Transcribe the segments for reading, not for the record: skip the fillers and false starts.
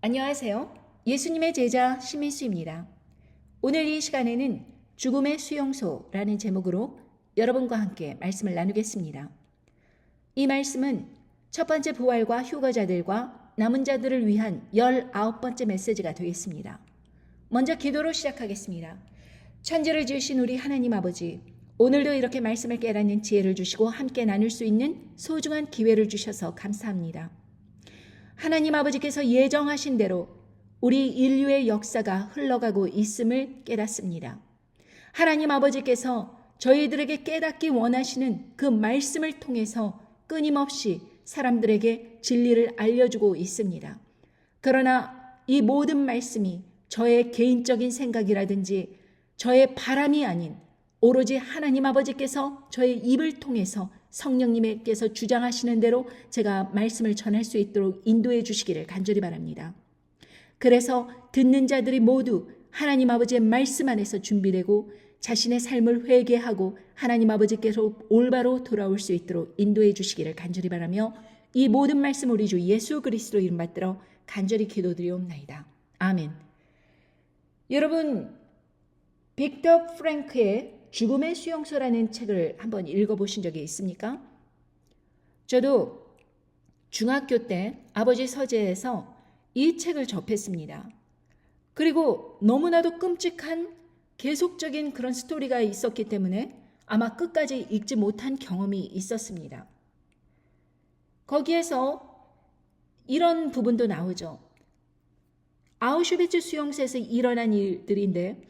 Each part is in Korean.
안녕하세요. 예수님의 제자 심민수입니다. 오늘 이 시간에는 죽음의 수용소라는 제목으로 여러분과 함께 말씀을 나누겠습니다. 이 말씀은 첫 번째 부활과 휴거자들과 남은 자들을 위한 19번째 메시지가 되겠습니다. 먼저 기도로 시작하겠습니다. 천지를 지으신 우리 하나님 아버지, 오늘도 이렇게 말씀을 깨닫는 지혜를 주시고 함께 나눌 수 있는 소중한 기회를 주셔서 감사합니다. 하나님 아버지께서 예정하신 대로 우리 인류의 역사가 흘러가고 있음을 깨닫습니다. 하나님 아버지께서 저희들에게 깨닫기 원하시는 그 말씀을 통해서 끊임없이 사람들에게 진리를 알려주고 있습니다. 그러나 이 모든 말씀이 저의 개인적인 생각이라든지 저의 바람이 아닌 오로지 하나님 아버지께서 저의 입을 통해서 성령님께서 주장하시는 대로 제가 말씀을 전할 수 있도록 인도해 주시기를 간절히 바랍니다. 그래서 듣는 자들이 모두 하나님 아버지의 말씀 안에서 준비되고 자신의 삶을 회개하고 하나님 아버지께서 올바로 돌아올 수 있도록 인도해 주시기를 간절히 바라며 이 모든 말씀 우리 주 예수 그리스도 이름 받들어 간절히 기도드리옵나이다. 아멘. 여러분, 빅터 프랭크의 죽음의 수용소라는 책을 한번 읽어보신 적이 있습니까? 저도 중학교 때 아버지 서재에서 이 책을 접했습니다. 그리고 너무나도 끔찍한 계속적인 그런 스토리가 있었기 때문에 아마 끝까지 읽지 못한 경험이 있었습니다. 거기에서 이런 부분도 나오죠. 아우슈비츠 수용소에서 일어난 일들인데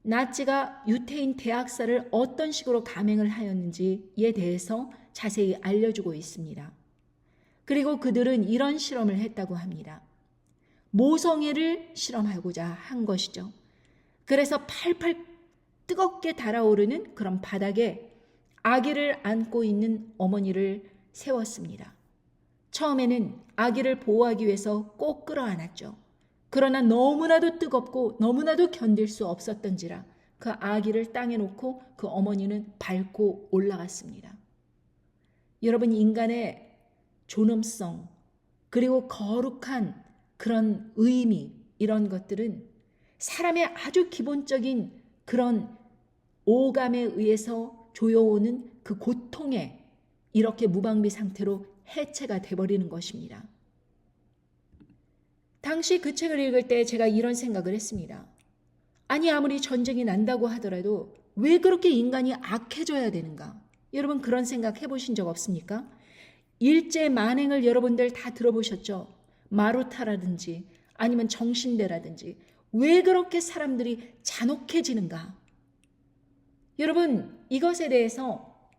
나치가 유태인 대학살을 어떤 식으로 감행을 하였는지에 대해서 자세히 알려주고 있습니다. 그리고 그들은 이런 실험을 했다고 합니다. 모성애를 실험하고자 한 것이죠. 그래서 팔팔 뜨겁게 달아오르는 그런 바닥에 아기를 안고 있는 어머니를 세웠습니다. 처음에는 아기를 보호하기 위해서 꼭 끌어안았죠. 그러나 너무나도 뜨겁고 너무나도 견딜 수 없었던지라 그 아기를 땅에 놓고 그 어머니는 밟고 올라갔습니다. 여러분, 인간의 존엄성 그리고 거룩한 그런 의미, 이런 것들은 사람의 아주 기본적인 그런 오감에 의해서 조여오는 그 고통에 이렇게 무방비 상태로 해체가 돼버리는 것입니다. 당시 그 책을 읽을 때 제가 이런 생각을 했습니다. 아니, 아무리 전쟁이 난다고 하더라도 왜 그렇게 인간이 악해져야 되는가? 여러분, 그런 생각 해보신 적 없습니까? 일제 만행을 여러분들 다 들어보셨죠? 마루타라든지 아니면 정신대라든지 왜 그렇게 사람들이 잔혹해지는가? 여러분, 이것에 대해서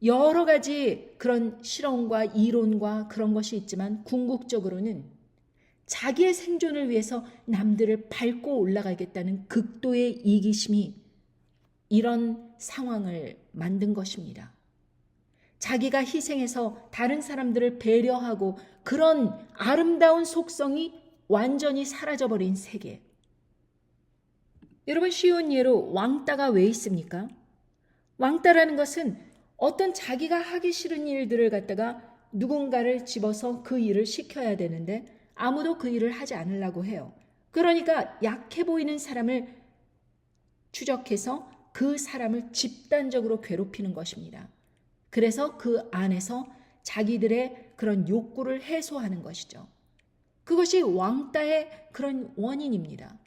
여러 가지 그런 실험과 이론과 그런 것이 있지만 궁극적으로는 자기의 생존을 위해서 남들을 밟고 올라가겠다는 극도의 이기심이 이런 상황을 만든 것입니다. 자기가 희생해서 다른 사람들을 배려하고 그런 아름다운 속성이 완전히 사라져버린 세계. 여러분, 쉬운 예로 왕따가 왜 있습니까? 왕따라는 것은 어떤 자기가 하기 싫은 일들을 갖다가 누군가를 집어서 그 일을 시켜야 되는데 아무도 그 일을 하지 않으려고 해요. 그러니까 약해 보이는 사람을 추적해서 그 사람을 집단적으로 괴롭히는 것입니다. 그래서 그 안에서 자기들의 그런 욕구를 해소하는 것이죠. 그것이 왕따의 그런 원인입니다.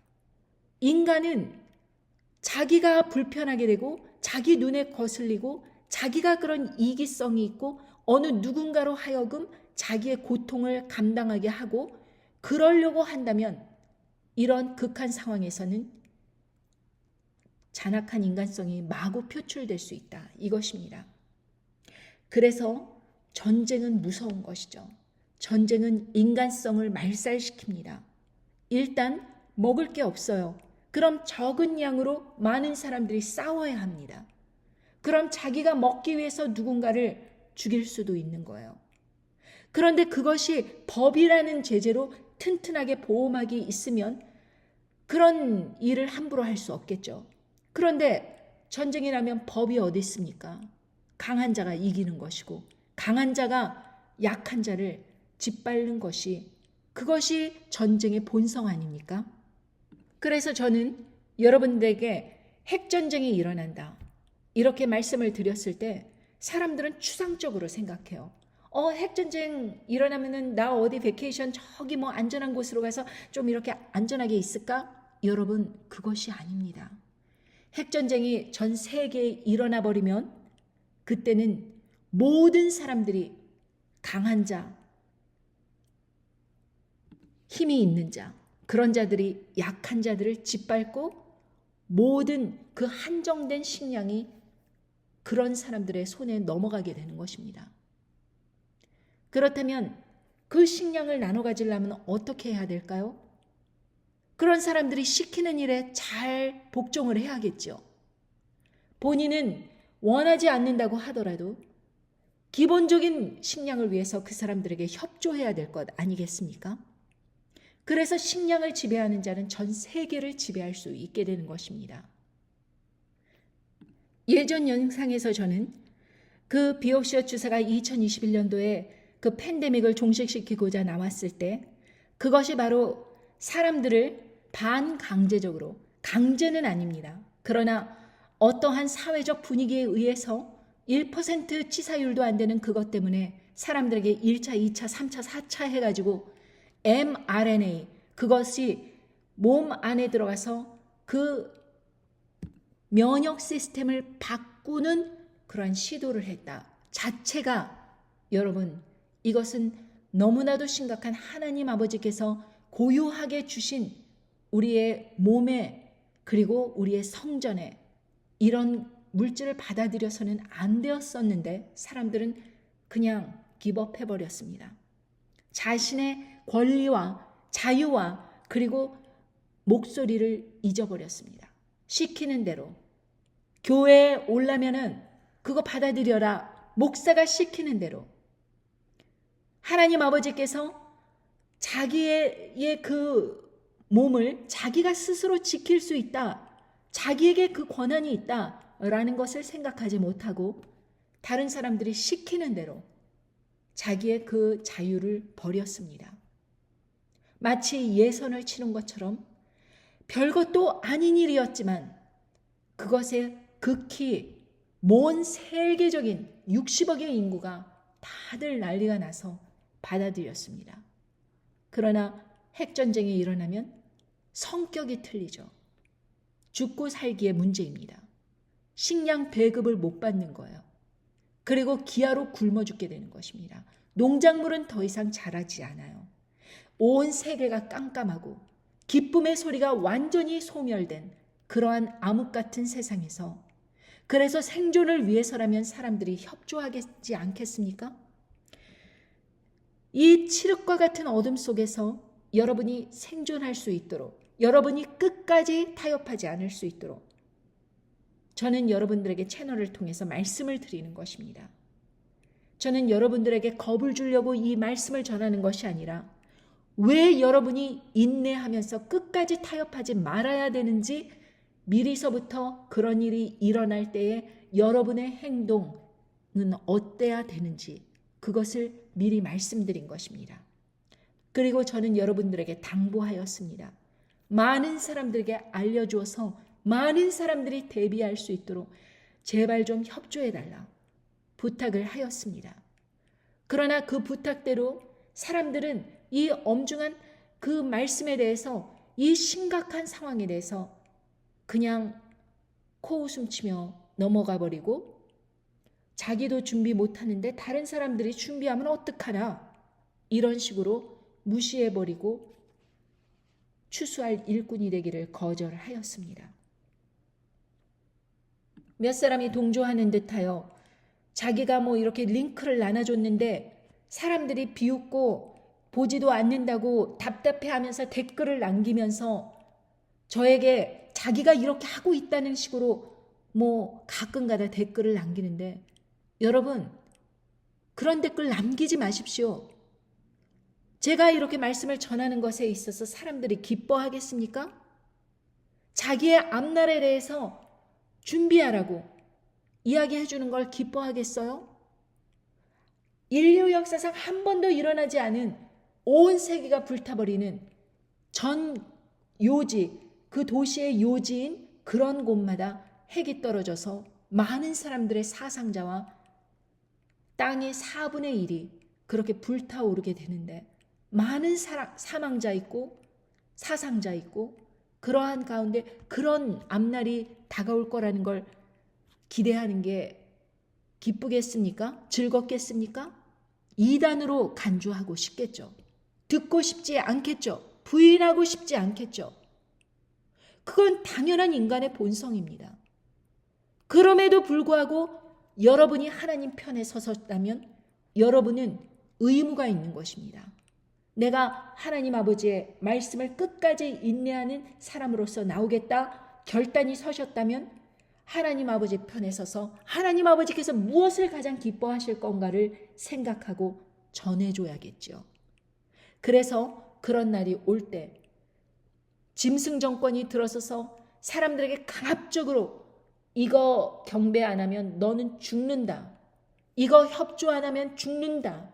인간은 자기가 불편하게 되고 자기 눈에 거슬리고 자기가 그런 이기성이 있고 어느 누군가로 하여금 자기의 고통을 감당하게 하고 그러려고 한다면 이런 극한 상황에서는 잔악한 인간성이 마구 표출될 수 있다. 이것입니다. 그래서 전쟁은 무서운 것이죠. 전쟁은 인간성을 말살시킵니다. 일단 먹을 게 없어요. 그럼 적은 양으로 많은 사람들이 싸워야 합니다. 그럼 자기가 먹기 위해서 누군가를 죽일 수도 있는 거예요. 그런데 그것이 법이라는 제재로 튼튼하게 보호막이 있으면 그런 일을 함부로 할 수 없겠죠. 그런데 전쟁이 나면 법이 어디 있습니까? 강한 자가 이기는 것이고 강한 자가 약한 자를 짓밟는 것이 그것이 전쟁의 본성 아닙니까? 그래서 저는 여러분들에게 핵전쟁이 일어난다, 이렇게 말씀을 드렸을 때 사람들은 추상적으로 생각해요. 핵전쟁 일어나면은 나 어디 베케이션 저기 뭐 안전한 곳으로 가서 좀 이렇게 안전하게 있을까? 여러분, 그것이 아닙니다. 핵전쟁이 전 세계에 일어나 버리면 그때는 모든 사람들이 강한 자, 힘이 있는 자, 그런 자들이 약한 자들을 짓밟고 모든 그 한정된 식량이 그런 사람들의 손에 넘어가게 되는 것입니다. 그렇다면 그 식량을 나눠 가지려면 어떻게 해야 될까요? 그런 사람들이 시키는 일에 잘 복종을 해야겠죠. 본인은 원하지 않는다고 하더라도 기본적인 식량을 위해서 그 사람들에게 협조해야 될 것 아니겠습니까? 그래서 식량을 지배하는 자는 전 세계를 지배할 수 있게 되는 것입니다. 예전 영상에서 저는 그 비옥시어 주사가 2021년도에 그 팬데믹을 종식시키고자 나왔을 때 그것이 바로 사람들을 반강제적으로, 강제는 아닙니다. 그러나 어떠한 사회적 분위기에 의해서 1% 치사율도 안 되는 그것 때문에 사람들에게 1차, 2차, 3차, 4차 해가지고 mRNA, 그것이 몸 안에 들어가서 그 면역 시스템을 바꾸는 그러한 시도를 했다 자체가, 여러분, 이것은 너무나도 심각한 하나님 아버지께서 고유하게 주신 우리의 몸에 그리고 우리의 성전에 이런 물질을 받아들여서는 안 되었었는데 사람들은 그냥 기법해버렸습니다. 자신의 권리와 자유와 그리고 목소리를 잊어버렸습니다. 시키는 대로 교회에 오려면은 그거 받아들여라, 목사가 시키는 대로. 하나님 아버지께서 자기의 그 몸을 자기가 스스로 지킬 수 있다, 자기에게 그 권한이 있다라는 것을 생각하지 못하고 다른 사람들이 시키는 대로 자기의 그 자유를 버렸습니다. 마치 예선을 치는 것처럼 별것도 아닌 일이었지만 그것에 극히 먼 세계적인 60억의 인구가 다들 난리가 나서 받아들였습니다. 그러나 핵전쟁이 일어나면 성격이 틀리죠. 죽고 살기의 문제입니다. 식량 배급을 못 받는 거예요. 그리고 기아로 굶어 죽게 되는 것입니다. 농작물은 더 이상 자라지 않아요. 온 세계가 깜깜하고 기쁨의 소리가 완전히 소멸된 그러한 암흑 같은 세상에서, 그래서 생존을 위해서라면 사람들이 협조하지 않겠습니까? 이 칠흑과 같은 어둠 속에서 여러분이 생존할 수 있도록, 여러분이 끝까지 타협하지 않을 수 있도록 저는 여러분들에게 채널을 통해서 말씀을 드리는 것입니다. 저는 여러분들에게 겁을 주려고 이 말씀을 전하는 것이 아니라 왜 여러분이 인내하면서 끝까지 타협하지 말아야 되는지, 미리서부터 그런 일이 일어날 때에 여러분의 행동은 어때야 되는지 그것을 미리 말씀드린 것입니다. 그리고 저는 여러분들에게 당부하였습니다. 많은 사람들에게 알려주어서 많은 사람들이 대비할 수 있도록 제발 좀 협조해달라 부탁을 하였습니다. 그러나 그 부탁대로 사람들은 이 엄중한 그 말씀에 대해서, 이 심각한 상황에 대해서 그냥 코웃음 치며 넘어가 버리고, 자기도 준비 못하는데 다른 사람들이 준비하면 어떡하나, 이런 식으로 무시해버리고 추수할 일꾼이 되기를 거절하였습니다. 몇 사람이 동조하는 듯하여 자기가 뭐 이렇게 링크를 나눠줬는데 사람들이 비웃고 보지도 않는다고 답답해하면서 댓글을 남기면서 저에게 자기가 이렇게 하고 있다는 식으로 뭐 가끔가다 댓글을 남기는데, 여러분, 그런 댓글 남기지 마십시오. 제가 이렇게 말씀을 전하는 것에 있어서 사람들이 기뻐하겠습니까? 자기의 앞날에 대해서 준비하라고 이야기해 주는 걸 기뻐하겠어요? 인류 역사상 한 번도 일어나지 않은 온 세계가 불타버리는 전 요지, 그 도시의 요지인 그런 곳마다 핵이 떨어져서 많은 사람들의 사상자와 땅의 4분의 1이 그렇게 불타오르게 되는데, 많은 사망자 있고 사상자 있고, 그러한 가운데 그런 앞날이 다가올 거라는 걸 기대하는 게 기쁘겠습니까? 즐겁겠습니까? 이단으로 간주하고 싶겠죠. 듣고 싶지 않겠죠. 부인하고 싶지 않겠죠. 그건 당연한 인간의 본성입니다. 그럼에도 불구하고 여러분이 하나님 편에 서셨다면 여러분은 의무가 있는 것입니다. 내가 하나님 아버지의 말씀을 끝까지 인내하는 사람으로서 나오겠다 결단이 서셨다면 하나님 아버지 편에 서서 하나님 아버지께서 무엇을 가장 기뻐하실 건가를 생각하고 전해줘야겠죠. 그래서 그런 날이 올 때 짐승 정권이 들어서서 사람들에게 강압적으로 이거 경배 안 하면 너는 죽는다. 이거 협조 안 하면 죽는다.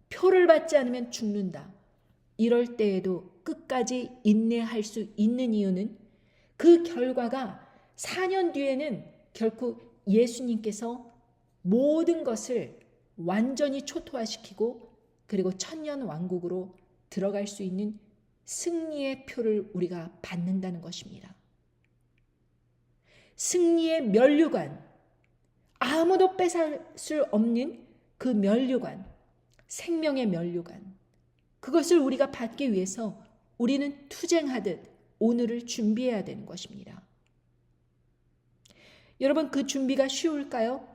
표를 받지 않으면 죽는다. 이럴 때에도 끝까지 인내할 수 있는 이유는 그 결과가 4년 뒤에는 결코 예수님께서 모든 것을 완전히 초토화시키고 그리고 천년 왕국으로 들어갈 수 있는 승리의 표를 우리가 받는다는 것입니다. 승리의 면류관, 아무도 뺏을 수 없는 그 면류관, 생명의 면류관, 그것을 우리가 받기 위해서 우리는 투쟁하듯 오늘을 준비해야 되는 것입니다. 여러분, 그 준비가 쉬울까요?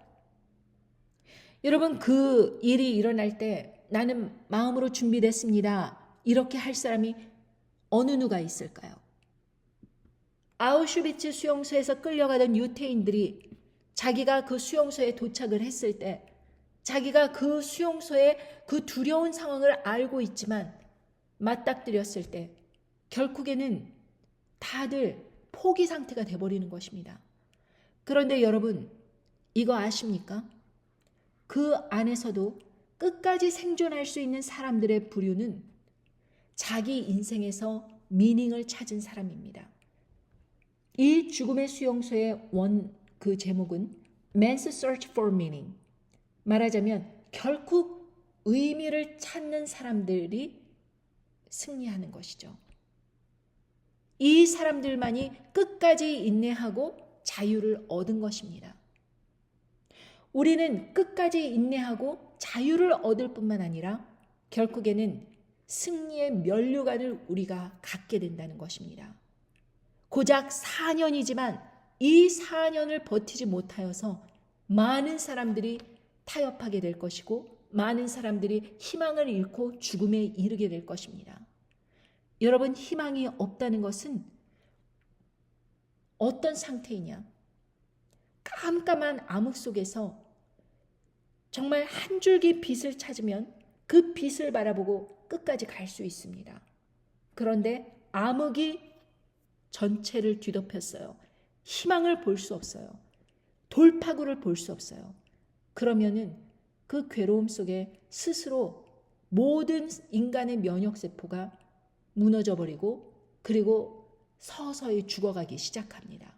여러분, 그 일이 일어날 때 나는 마음으로 준비됐습니다. 이렇게 할 사람이 어느 누가 있을까요? 아우슈비츠 수용소에서 끌려가던 유태인들이 자기가 그 수용소에 도착을 했을 때 자기가 그 수용소의 그 두려운 상황을 알고 있지만 맞닥뜨렸을 때 결국에는 다들 포기 상태가 돼버리는 것입니다. 그런데 여러분, 이거 아십니까? 그 안에서도 끝까지 생존할 수 있는 사람들의 부류는 자기 인생에서 미닝을 찾은 사람입니다. 이 죽음의 수용소의 그 제목은 Man's Search for Meaning. 말하자면 결국 의미를 찾는 사람들이 승리하는 것이죠. 이 사람들만이 끝까지 인내하고 자유를 얻은 것입니다. 우리는 끝까지 인내하고 자유를 얻을 뿐만 아니라 결국에는 승리의 면류관을 우리가 갖게 된다는 것입니다. 고작 4년이지만 이 4년을 버티지 못하여서 많은 사람들이 타협하게 될 것이고 많은 사람들이 희망을 잃고 죽음에 이르게 될 것입니다. 여러분, 희망이 없다는 것은 어떤 상태이냐? 깜깜한 암흑 속에서 정말 한 줄기 빛을 찾으면 그 빛을 바라보고 끝까지 갈 수 있습니다. 그런데 암흑이 전체를 뒤덮였어요. 희망을 볼 수 없어요. 돌파구를 볼 수 없어요. 그러면은 그 괴로움 속에 스스로 모든 인간의 면역세포가 무너져 버리고 그리고 서서히 죽어가기 시작합니다.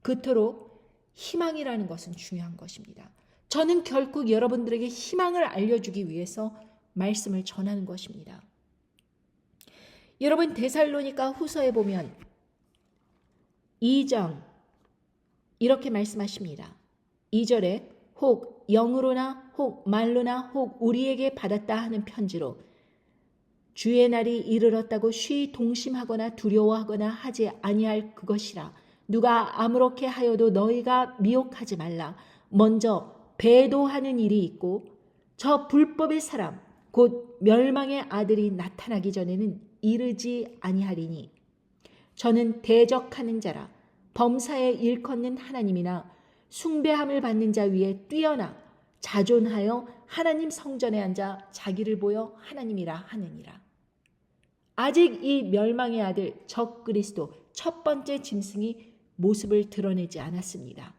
그토록 희망이라는 것은 중요한 것입니다. 저는 결국 여러분들에게 희망을 알려주기 위해서 말씀을 전하는 것입니다. 여러분, 데살로니가 후서에 보면 2장 이렇게 말씀하십니다. 2절에 혹 영으로나 혹 말로나 혹 우리에게 받았다 하는 편지로 주의 날이 이르렀다고 쉬 동심하거나 두려워하거나 하지 아니할 그것이라. 누가 아무렇게 하여도 너희가 미혹하지 말라. 먼저 배도하는 일이 있고 저 불법의 사람 곧 멸망의 아들이 나타나기 전에는 이르지 아니하리니 저는 대적하는 자라. 범사에 일컫는 하나님이나 숭배함을 받는 자 위에 뛰어나 자존하여 하나님 성전에 앉아 자기를 보여 하나님이라 하느니라. 아직 이 멸망의 아들 적 그리스도 첫 번째 짐승이 모습을 드러내지 않았습니다.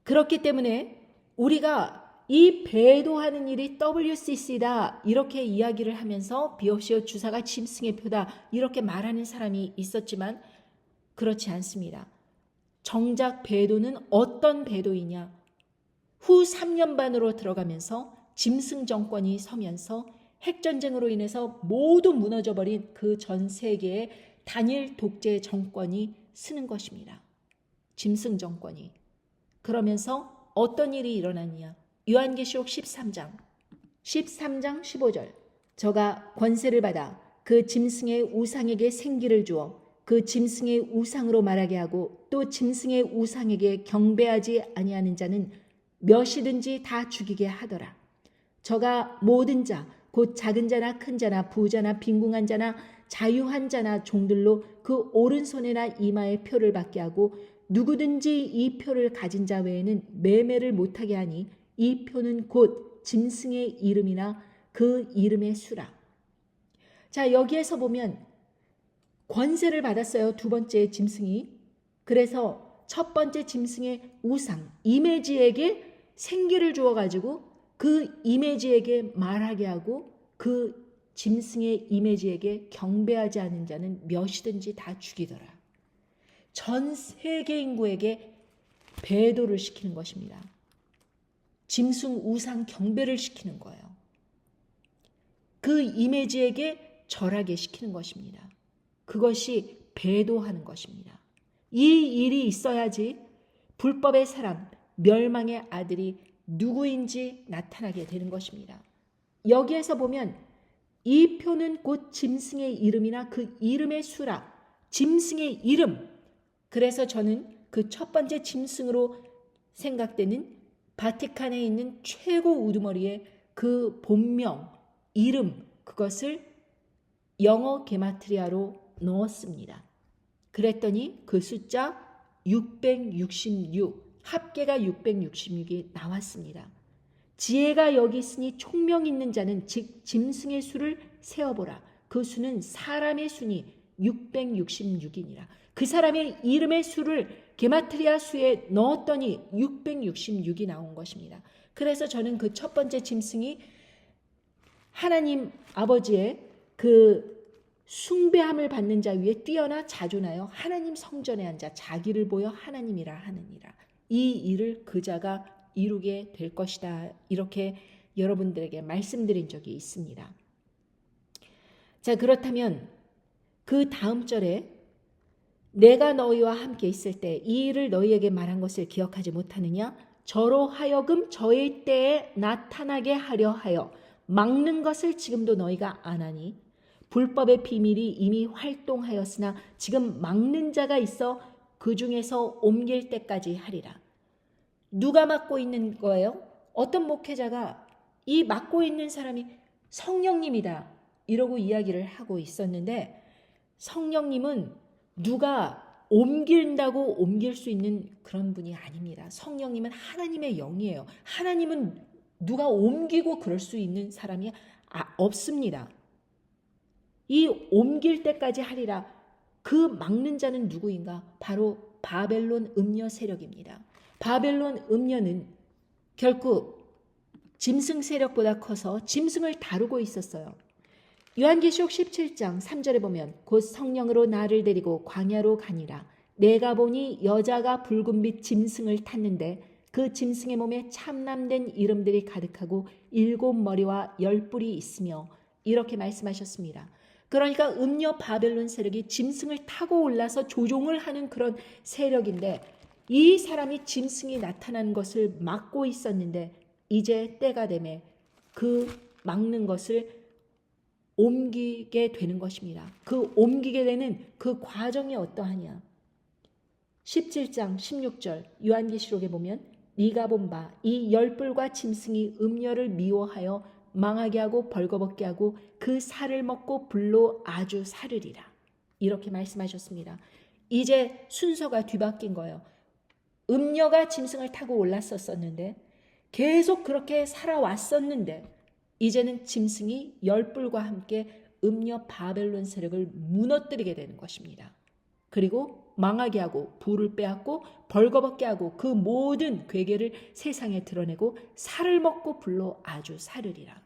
그렇기 때문에 우리가 이 배도하는 일이 WCC다 이렇게 이야기를 하면서 비옵시오 주사가 짐승의 표다 이렇게 말하는 사람이 있었지만 그렇지 않습니다. 정작 배도는 어떤 배도이냐? 후 3년 반으로 들어가면서 짐승 정권이 서면서 핵전쟁으로 인해서 모두 무너져버린 그 전 세계의 단일 독재 정권이 쓰는 것입니다. 짐승 정권이. 그러면서 어떤 일이 일어났냐? 요한계시록 13장 15절 저가 권세를 받아 그 짐승의 우상에게 생기를 주어 그 짐승의 우상으로 말하게 하고 또 짐승의 우상에게 경배하지 아니하는 자는 몇이든지 다 죽이게 하더라. 저가 모든 자 곧 작은 자나 큰 자나 부자나 빈궁한 자나 자유한 자나 종들로 그 오른손에나 이마에 표를 받게 하고 누구든지 이 표를 가진 자 외에는 매매를 못하게 하니 이 표는 곧 짐승의 이름이나 그 이름의 수라. 자, 여기에서 보면 권세를 받았어요. 두 번째 짐승이. 그래서 첫 번째 짐승의 우상, 이미지에게 생기를 주어가지고 그 이미지에게 말하게 하고 그 짐승의 이미지에게 경배하지 않은 자는 몇이든지 다 죽이더라. 전 세계 인구에게 배도를 시키는 것입니다. 짐승 우상 경배를 시키는 거예요. 그 이미지에게 절하게 시키는 것입니다. 그것이 배도하는 것입니다. 이 일이 있어야지 불법의 사람, 멸망의 아들이 누구인지 나타나게 되는 것입니다. 여기에서 보면 이 표는 곧 짐승의 이름이나 그 이름의 수라, 짐승의 이름. 그래서 저는 그 첫 번째 짐승으로 생각되는 바티칸에 있는 최고 우두머리의 그 본명, 이름, 그것을 영어 게마트리아로 넣었습니다. 그랬더니 그 숫자 666, 합계가 666이 나왔습니다. 지혜가 여기 있으니 총명 있는 자는 즉 짐승의 수를 세어보라. 그 수는 사람의 수니 666이니라. 그 사람의 이름의 수를 게마트리아 수에 넣었더니 666이 나온 것입니다. 그래서 저는 그 첫 번째 짐승이 하나님 아버지의 그 숭배함을 받는 자 위에 뛰어나 자존하여 하나님 성전에 앉아 자기를 보여 하나님이라 하느니라. 이 일을 그자가 이루게 될 것이다. 이렇게 여러분들에게 말씀드린 적이 있습니다. 자, 그렇다면 그 다음 절에 내가 너희와 함께 있을 때 이 일을 너희에게 말한 것을 기억하지 못하느냐? 저로 하여금 저의 때에 나타나게 하려 하여 막는 것을 지금도 너희가 안 하니 불법의 비밀이 이미 활동하였으나 지금 막는 자가 있어 그 중에서 옮길 때까지 하리라. 누가 막고 있는 거예요? 어떤 목회자가 이 막고 있는 사람이 성령님이다 이러고 이야기를 하고 있었는데 성령님은 누가 옮긴다고 옮길 수 있는 그런 분이 아닙니다. 성령님은 하나님의 영이에요. 하나님은 누가 옮기고 그럴 수 있는 사람이 없습니다. 이 옮길 때까지 하리라. 그 막는 자는 누구인가? 바로 바벨론 음녀 세력입니다. 바벨론 음녀는 결국 짐승 세력보다 커서 짐승을 다루고 있었어요. 요한계시록 17장 3절에 보면 곧 성령으로 나를 데리고 광야로 가니라. 내가 보니 여자가 붉은빛 짐승을 탔는데 그 짐승의 몸에 참남된 이름들이 가득하고 7머리와 10뿔이 있으며 이렇게 말씀하셨습니다. 그러니까 음녀 바벨론 세력이 짐승을 타고 올라서 조종을 하는 그런 세력인데 이 사람이 짐승이 나타난 것을 막고 있었는데 이제 때가 되매 그 막는 것을 옮기게 되는 것입니다. 그 옮기게 되는 그 과정이 어떠하냐. 17장 16절 요한계시록에 보면 네가 본 바 이 10뿔과 짐승이 음녀를 미워하여 망하게 하고 벌거벗게 하고 그 살을 먹고 불로 아주 사르리라. 이렇게 말씀하셨습니다. 이제 순서가 뒤바뀐 거예요. 음녀가 짐승을 타고 올랐었는데 계속 그렇게 살아왔었는데 이제는 짐승이 10뿔과 함께 음녀 바벨론 세력을 무너뜨리게 되는 것입니다. 그리고 망하게 하고 부를 빼앗고 벌거벗게 하고 그 모든 괴계를 세상에 드러내고 살을 먹고 불로 아주 사르리라.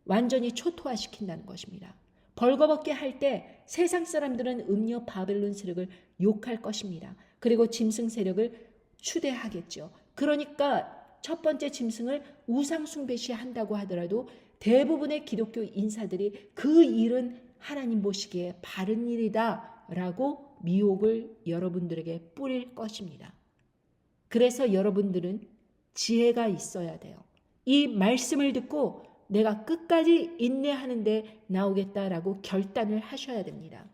완전히 초토화시킨다는 것입니다. 벌거벗게 할 때 세상 사람들은 음녀 바벨론 세력을 욕할 것입니다. 그리고 짐승 세력을 추대하겠죠. 그러니까 첫 번째 짐승을 우상 숭배시 한다고 하더라도 대부분의 기독교 인사들이 그 일은 하나님 보시기에 바른 일이다 라고 미혹을 여러분들에게 뿌릴 것입니다. 그래서 여러분들은 지혜가 있어야 돼요. 이 말씀을 듣고 내가 끝까지 인내하는데 나오겠다라고 결단을 하셔야 됩니다.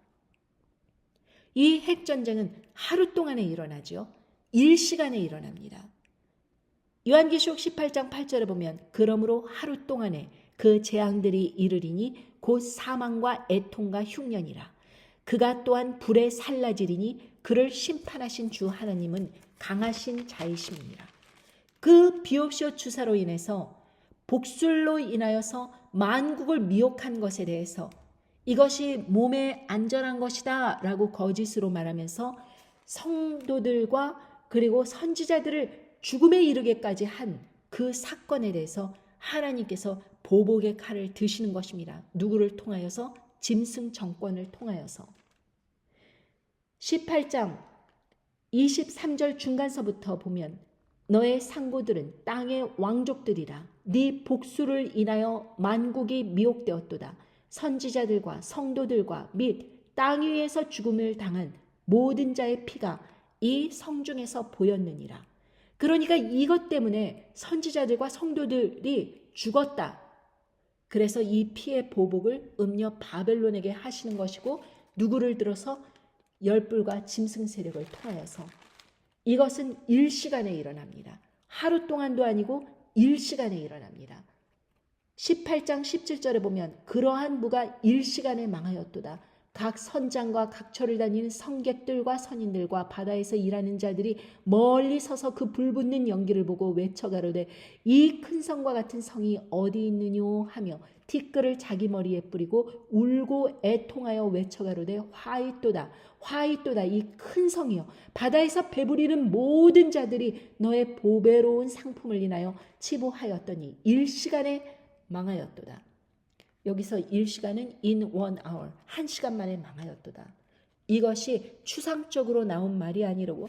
이 핵전쟁은 하루 동안에 일어나죠. 일시간에 일어납니다. 요한계시록 18장 8절에 보면 그러므로 하루 동안에 그 재앙들이 이르리니 곧 사망과 애통과 흉년이라. 그가 또한 불에 살라지리니 그를 심판하신 주 하나님은 강하신 자이심이니라. 그 비옵시오 주사로 인해서 복술로 인하여서 만국을 미혹한 것에 대해서 이것이 몸에 안전한 것이다 라고 거짓으로 말하면서 성도들과 그리고 선지자들을 죽음에 이르게까지 한 그 사건에 대해서 하나님께서 보복의 칼을 드시는 것입니다. 누구를 통하여서? 짐승 정권을 통하여서. 18장 23절 중간서부터 보면 너의 상고들은 땅의 왕족들이라. 네 복수를 인하여 만국이 미혹되었도다. 선지자들과 성도들과 및 땅 위에서 죽음을 당한 모든 자의 피가 이 성중에서 보였느니라. 그러니까 이것 때문에 선지자들과 성도들이 죽었다. 그래서 이 피의 보복을 음녀 바벨론에게 하시는 것이고 누구를 들어서? 열불과 짐승 세력을 통하여서. 이것은 일시간에 일어납니다. 하루 동안도 아니고 일시간에 일어납니다. 18장 17절에 보면 그러한 무가 일시간에 망하였도다. 각 선장과 각처를 다니는 성객들과 선인들과 바다에서 일하는 자들이 멀리 서서 그 불붙는 연기를 보고 외쳐가로되 이 큰 성과 같은 성이 어디 있느뇨 하며 티끌을 자기 머리에 뿌리고 울고 애통하여 외쳐가로되 화이또다 화이또다 이 큰 성이여 바다에서 배부리는 모든 자들이 너의 보배로운 상품을 인하여 치부하였더니 일시간에 망하였도다. 여기서 일시간은 in 1 hour, 1시간 만에 망하였도다. 이것이 추상적으로 나온 말이 아니라고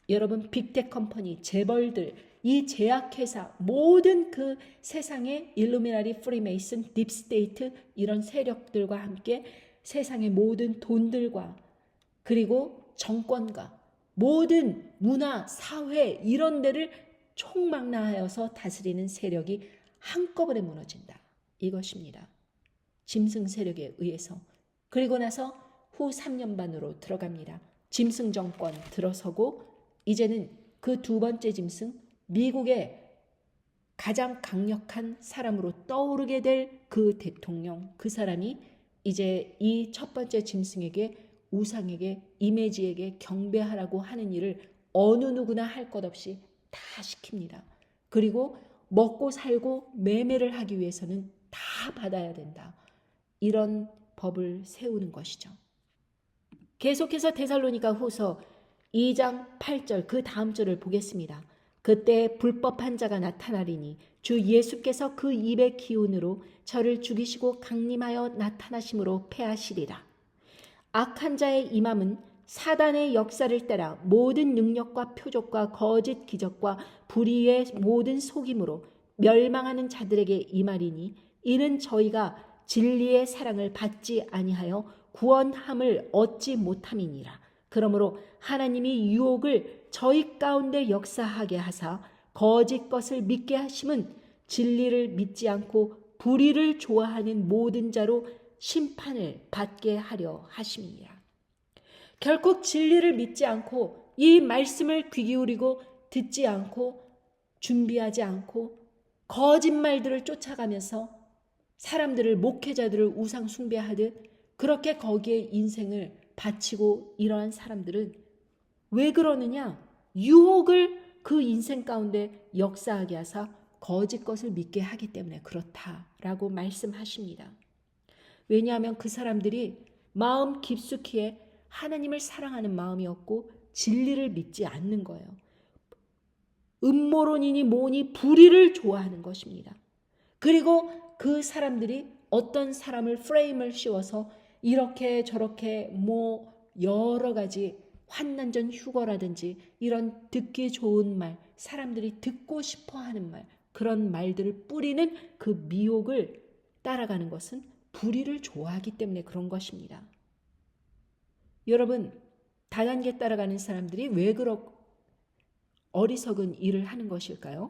여러분 빅텍 컴퍼니, 재벌들, 이 제약회사, 모든 그 세상의 일루미나리, 프리메이슨, 딥스테이트 이런 세력들과 함께 세상의 모든 돈들과 그리고 정권과 모든 문화, 사회 이런 데를 총망라하여서 다스리는 세력이 한꺼번에 무너진다. 이것입니다. 짐승 세력에 의해서. 그리고 나서 후 3년 반으로 들어갑니다. 짐승 정권 들어서고 이제는 그 두 번째 짐승 미국의 가장 강력한 사람으로 떠오르게 될 그 대통령 그 사람이 이제 이 첫 번째 짐승에게 우상에게 이미지에게 경배하라고 하는 일을 어느 누구나 할 것 없이 다 시킵니다. 그리고 먹고 살고 매매를 하기 위해서는 다 받아야 된다. 이런 법을 세우는 것이죠. 계속해서 데살로니가 후서 2장 8절 그 다음 절을 보겠습니다. 그때 불법한 자가 나타나리니 주 예수께서 그 입의 기운으로 저를 죽이시고 강림하여 나타나심으로 패하시리라. 악한 자의 임함은 사단의 역사를 따라 모든 능력과 표적과 거짓 기적과 불의의 모든 속임으로 멸망하는 자들에게 임하리니 이는 저희가 진리의 사랑을 받지 아니하여 구원함을 얻지 못함이니라. 그러므로 하나님이 유혹을 저희 가운데 역사하게 하사 거짓 것을 믿게 하심은 진리를 믿지 않고 불의를 좋아하는 모든 자로 심판을 받게 하려 하심이니라. 결국 진리를 믿지 않고 이 말씀을 귀 기울이고 듣지 않고 준비하지 않고 거짓말들을 쫓아가면서 사람들을 목회자들을 우상 숭배하듯 그렇게 거기에 인생을 바치고 이러한 사람들은 왜 그러느냐? 유혹을 그 인생 가운데 역사하게 하사 거짓 것을 믿게 하기 때문에 그렇다라고 말씀하십니다. 왜냐하면 그 사람들이 마음 깊숙이에 하나님을 사랑하는 마음이 없고 진리를 믿지 않는 거예요. 음모론이니 뭐니 불의를 좋아하는 것입니다. 그리고 그 사람들이 어떤 사람을 프레임을 씌워서 이렇게 저렇게 뭐 여러 가지 환난전 휴거라든지 이런 듣기 좋은 말, 사람들이 듣고 싶어하는 말, 그런 말들을 뿌리는 그 미혹을 따라가는 것은 불의를 좋아하기 때문에 그런 것입니다. 여러분, 다단계 따라가는 사람들이 왜 그렇게 어리석은 일을 하는 것일까요?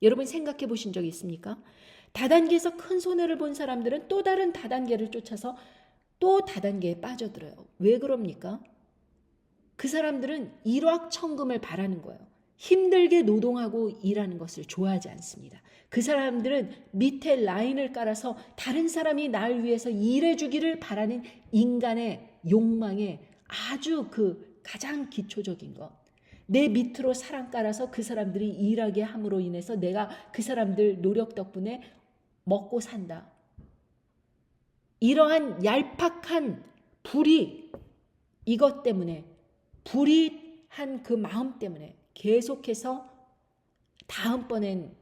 여러분 생각해 보신 적 있습니까? 다단계에서 큰 손해를 본 사람들은 또 다른 다단계를 쫓아서 또 다단계에 빠져들어요. 왜 그럽니까? 그 사람들은 일확천금을 바라는 거예요. 힘들게 노동하고 일하는 것을 좋아하지 않습니다. 그 사람들은 밑에 라인을 깔아서 다른 사람이 날 위해서 일해주기를 바라는 인간의 욕망에 아주 그 가장 기초적인 것. 내 밑으로 사람 깔아서 그 사람들이 일하게 함으로 인해서 내가 그 사람들 노력 덕분에 먹고 산다. 이러한 얄팍한 불의, 이것 때문에, 불의한 그 마음 때문에 계속해서 다음번엔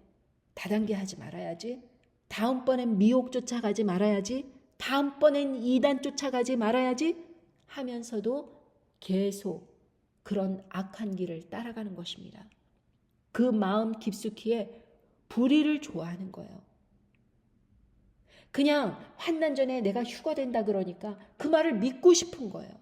다단계 하지 말아야지, 다음번엔 미혹 쫓아가지 말아야지, 다음번엔 이단 쫓아가지 말아야지 하면서도 계속 그런 악한 길을 따라가는 것입니다. 그 마음 깊숙이에 불의를 좋아하는 거예요. 그냥 환난 전에 내가 휴거된다 그러니까 그 말을 믿고 싶은 거예요.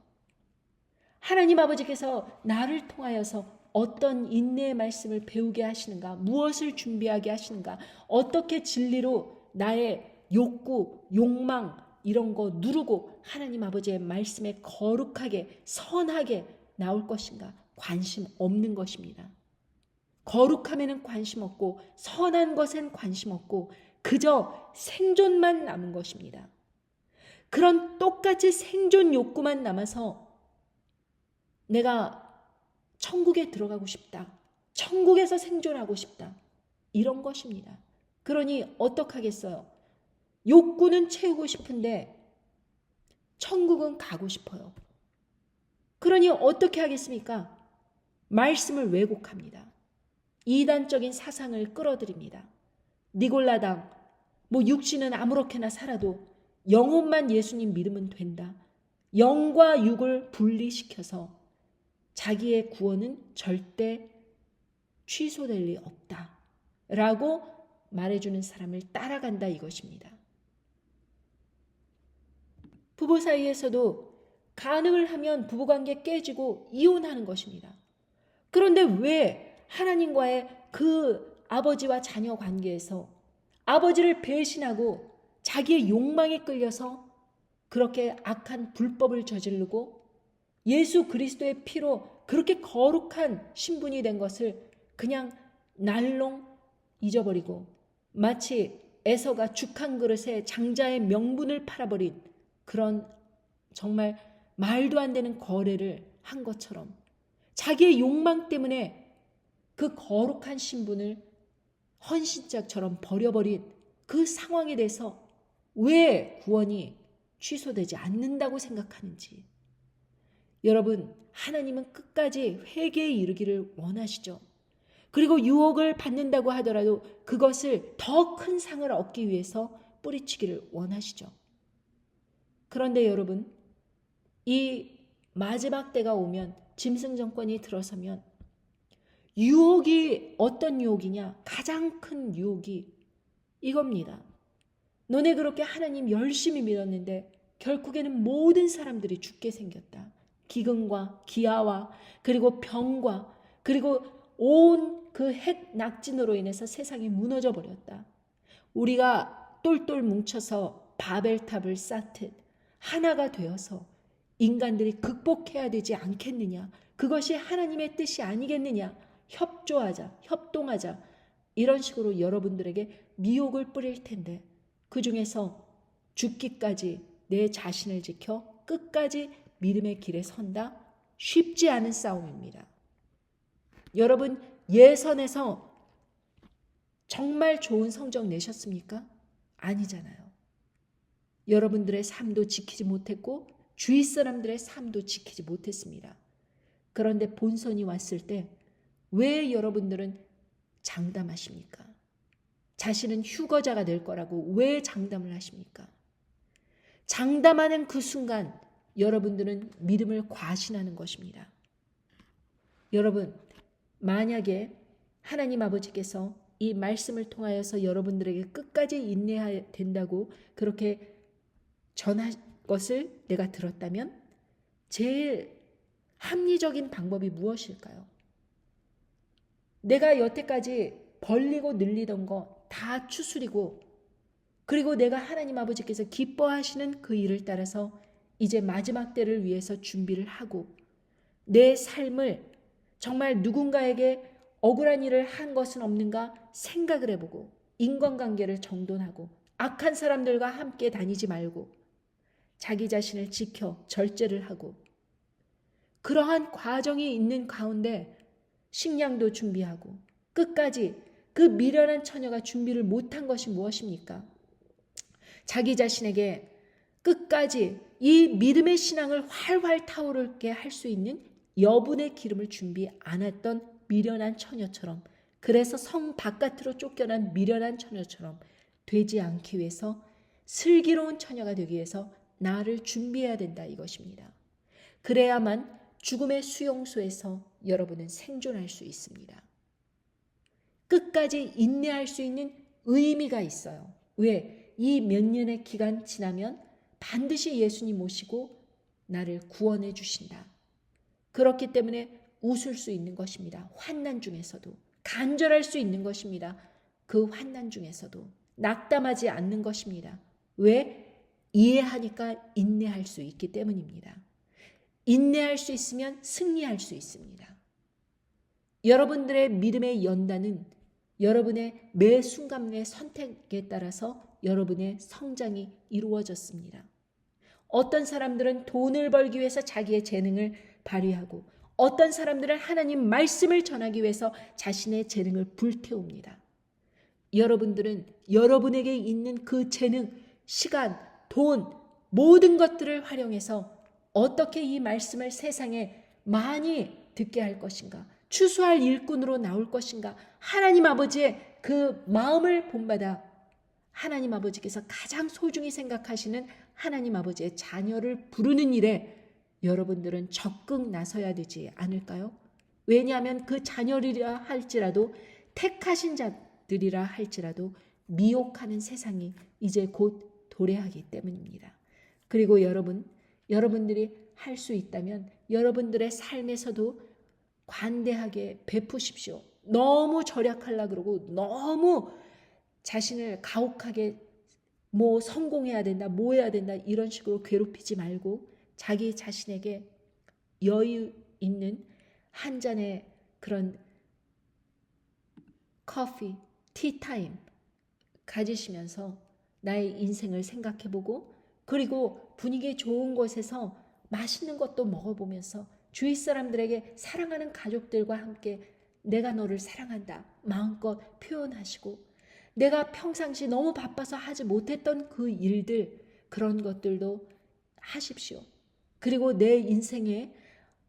하나님 아버지께서 나를 통하여서 어떤 인내의 말씀을 배우게 하시는가, 무엇을 준비하게 하시는가, 어떻게 진리로 나의 욕구, 욕망 이런 거 누르고 하나님 아버지의 말씀에 거룩하게, 선하게 나올 것인가, 관심 없는 것입니다. 거룩함에는 관심 없고 선한 것엔 관심 없고 그저 생존만 남은 것입니다. 그런 똑같이 생존 욕구만 남아서 내가 천국에 들어가고 싶다, 천국에서 생존하고 싶다, 이런 것입니다. 그러니 어떡하겠어요? 욕구는 채우고 싶은데 천국은 가고 싶어요. 그러니 어떻게 하겠습니까? 말씀을 왜곡합니다. 이단적인 사상을 끌어들입니다. 니골라당, 뭐 육신은 아무렇게나 살아도 영혼만 예수님 믿으면 된다. 영과 육을 분리시켜서 자기의 구원은 절대 취소될 리 없다 라고 말해주는 사람을 따라간다 이것입니다. 부부 사이에서도 간음을 하면 부부관계 깨지고 이혼하는 것입니다. 그런데 왜 하나님과의 그 아버지와 자녀 관계에서 아버지를 배신하고 자기의 욕망에 끌려서 그렇게 악한 불법을 저지르고 예수 그리스도의 피로 그렇게 거룩한 신분이 된 것을 그냥 날롱 잊어버리고 마치 에서가 죽 한 그릇에 장자의 명분을 팔아버린 그런 정말 말도 안 되는 거래를 한 것처럼 자기의 욕망 때문에 그 거룩한 신분을 헌신짝처럼 버려버린 그 상황에 대해서 왜 구원이 취소되지 않는다고 생각하는지. 여러분, 하나님은 끝까지 회개에 이르기를 원하시죠. 그리고 유혹을 받는다고 하더라도 그것을 더 큰 상을 얻기 위해서 뿌리치기를 원하시죠. 그런데 여러분, 이 마지막 때가 오면, 짐승 정권이 들어서면 유혹이 어떤 유혹이냐? 가장 큰 유혹이 이겁니다. 너네 그렇게 하나님 열심히 믿었는데 결국에는 모든 사람들이 죽게 생겼다. 기근과 기아와 그리고 병과 그리고 온 그 핵 낙진으로 인해서 세상이 무너져 버렸다. 우리가 똘똘 뭉쳐서 바벨탑을 쌓듯 하나가 되어서 인간들이 극복해야 되지 않겠느냐. 그것이 하나님의 뜻이 아니겠느냐. 협조하자, 협동하자. 이런 식으로 여러분들에게 미혹을 뿌릴 텐데 그 중에서 죽기까지 내 자신을 지켜 끝까지 믿음의 길에 선다? 쉽지 않은 싸움입니다. 여러분 예선에서 정말 좋은 성적 내셨습니까? 아니잖아요. 여러분들의 삶도 지키지 못했고 주위 사람들의 삶도 지키지 못했습니다. 그런데 본선이 왔을 때 왜 여러분들은 장담하십니까? 자신은 휴거자가 될 거라고 왜 장담을 하십니까? 장담하는 그 순간 여러분들은 믿음을 과신하는 것입니다. 여러분, 만약에 하나님 아버지께서 이 말씀을 통하여서 여러분들에게 끝까지 인내해야 된다고 그렇게 전할 것을 내가 들었다면 제일 합리적인 방법이 무엇일까요? 내가 여태까지 벌리고 늘리던 거 다 추스리고 그리고 내가 하나님 아버지께서 기뻐하시는 그 일을 따라서 이제 마지막 때를 위해서 준비를 하고 내 삶을 정말 누군가에게 억울한 일을 한 것은 없는가 생각을 해보고 인간관계를 정돈하고 악한 사람들과 함께 다니지 말고 자기 자신을 지켜 절제를 하고 그러한 과정이 있는 가운데 식량도 준비하고 끝까지 그 미련한 처녀가 준비를 못한 것이 무엇입니까? 자기 자신에게 끝까지 이 믿음의 신앙을 활활 타오르게 할 수 있는 여분의 기름을 준비 안 했던 미련한 처녀처럼 그래서 성 바깥으로 쫓겨난 미련한 처녀처럼 되지 않기 위해서 슬기로운 처녀가 되기 위해서 나를 준비해야 된다 이것입니다. 그래야만 죽음의 수용소에서 여러분은 생존할 수 있습니다. 끝까지 인내할 수 있는 의미가 있어요. 왜? 이 몇 년의 기간 지나면 반드시 예수님 모시고 나를 구원해 주신다. 그렇기 때문에 웃을 수 있는 것입니다. 환난 중에서도 간절할 수 있는 것입니다. 그 환난 중에서도 낙담하지 않는 것입니다. 왜? 이해하니까 인내할 수 있기 때문입니다. 인내할 수 있으면 승리할 수 있습니다. 여러분들의 믿음의 연단은 여러분의 매 순간의 선택에 따라서 여러분의 성장이 이루어졌습니다. 어떤 사람들은 돈을 벌기 위해서 자기의 재능을 발휘하고 어떤 사람들은 하나님 말씀을 전하기 위해서 자신의 재능을 불태웁니다. 여러분들은 여러분에게 있는 그 재능, 시간, 돈, 모든 것들을 활용해서 어떻게 이 말씀을 세상에 많이 듣게 할 것인가? 추수할 일꾼으로 나올 것인가? 하나님 아버지의 그 마음을 본받아 하나님 아버지께서 가장 소중히 생각하시는 하나님 아버지의 자녀를 부르는 일에 여러분들은 적극 나서야 되지 않을까요? 왜냐하면 그 자녀리라 할지라도 택하신 자들이라 할지라도 미혹하는 세상이 이제 곧 도래하기 때문입니다. 그리고 여러분들이 할 수 있다면 여러분들의 삶에서도 관대하게 베푸십시오. 너무 절약하려고 그러고 너무 자신을 가혹하게 뭐 성공해야 된다, 뭐 해야 된다 이런 식으로 괴롭히지 말고 자기 자신에게 여유 있는 한 잔의 그런 커피, 티타임 가지시면서 나의 인생을 생각해보고 그리고 분위기 좋은 곳에서 맛있는 것도 먹어보면서 주위 사람들에게 사랑하는 가족들과 함께 내가 너를 사랑한다 마음껏 표현하시고 내가 평상시 너무 바빠서 하지 못했던 그 일들 그런 것들도 하십시오. 그리고 내 인생에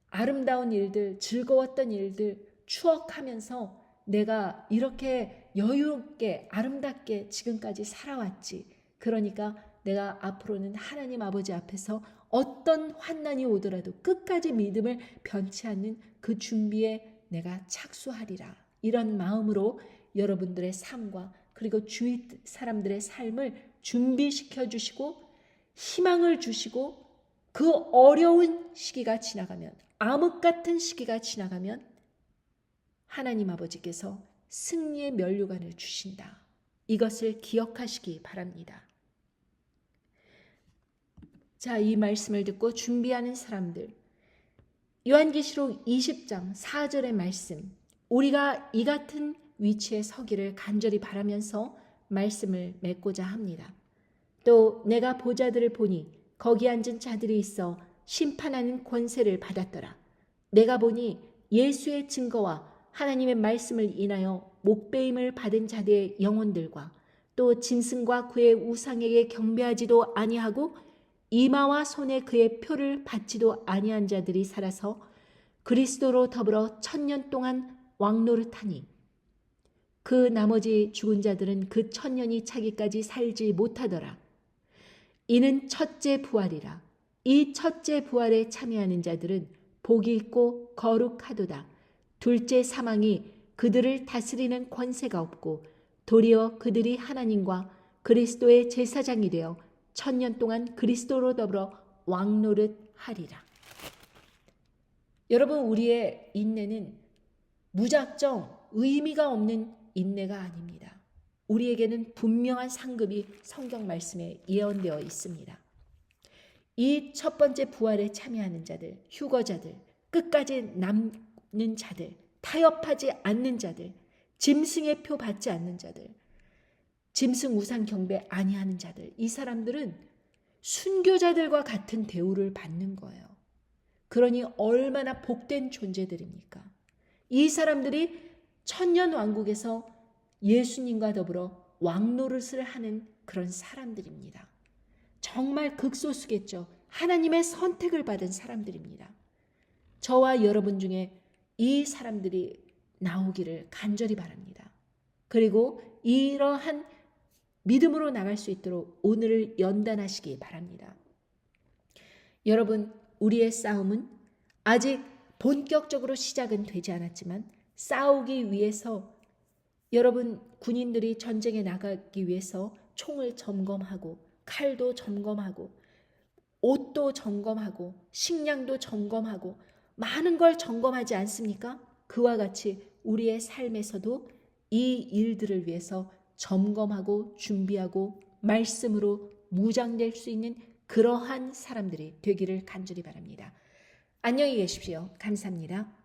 아름다운 일들 즐거웠던 일들 추억하면서 내가 이렇게 여유롭게 아름답게 지금까지 살아왔지. 그러니까 내가 앞으로는 하나님 아버지 앞에서 어떤 환난이 오더라도 끝까지 믿음을 변치 않는 그 준비에 내가 착수하리라. 이런 마음으로 여러분들의 삶과 그리고 주위 사람들의 삶을 준비시켜 주시고 희망을 주시고 그 어려운 시기가 지나가면 암흑 같은 시기가 지나가면 하나님 아버지께서 승리의 면류관을 주신다. 이것을 기억하시기 바랍니다. 자, 이 말씀을 듣고 준비하는 사람들 요한계시록 20장 4절의 말씀 우리가 이 같은 위치에 서기를 간절히 바라면서 말씀을 맺고자 합니다. 또 내가 보좌들을 보니 거기 앉은 자들이 있어 심판하는 권세를 받았더라. 내가 보니 예수의 증거와 하나님의 말씀을 인하여 목배임을 받은 자들의 영혼들과 또 짐승과 그의 우상에게 경배하지도 아니하고 이마와 손에 그의 표를 받지도 아니한 자들이 살아서 그리스도로 더불어 1000년 동안 왕노릇하니 그 나머지 죽은 자들은 그 1000년이 차기까지 살지 못하더라. 이는 첫째 부활이라. 이 첫째 부활에 참여하는 자들은 복이 있고 거룩하도다. 둘째 사망이 그들을 다스리는 권세가 없고 도리어 그들이 하나님과 그리스도의 제사장이 되어 1000년 동안 그리스도로 더불어 왕노릇하리라. 여러분, 우리의 인내는 무작정 의미가 없는 인내가 아닙니다. 우리에게는 분명한 상급이 성경 말씀에 예언되어 있습니다. 이 첫 번째 부활에 참여하는 자들, 휴거자들, 끝까지 남는 자들, 타협하지 않는 자들, 짐승의 표 받지 않는 자들, 짐승 우상 경배 아니하는 자들, 이 사람들은 순교자들과 같은 대우를 받는 거예요. 그러니 얼마나 복된 존재들입니까? 이 사람들이 천년왕국에서 예수님과 더불어 왕노릇을 하는 그런 사람들입니다. 정말 극소수겠죠. 하나님의 선택을 받은 사람들입니다. 저와 여러분 중에 이 사람들이 나오기를 간절히 바랍니다. 그리고 이러한 믿음으로 나갈 수 있도록 오늘을 연단하시기 바랍니다. 여러분, 우리의 싸움은 아직 본격적으로 시작은 되지 않았지만 싸우기 위해서 여러분 군인들이 전쟁에 나가기 위해서 총을 점검하고 칼도 점검하고 옷도 점검하고 식량도 점검하고 많은 걸 점검하지 않습니까? 그와 같이 우리의 삶에서도 이 일들을 위해서 점검하고 준비하고 말씀으로 무장될 수 있는 그러한 사람들이 되기를 간절히 바랍니다. 안녕히 계십시오. 감사합니다.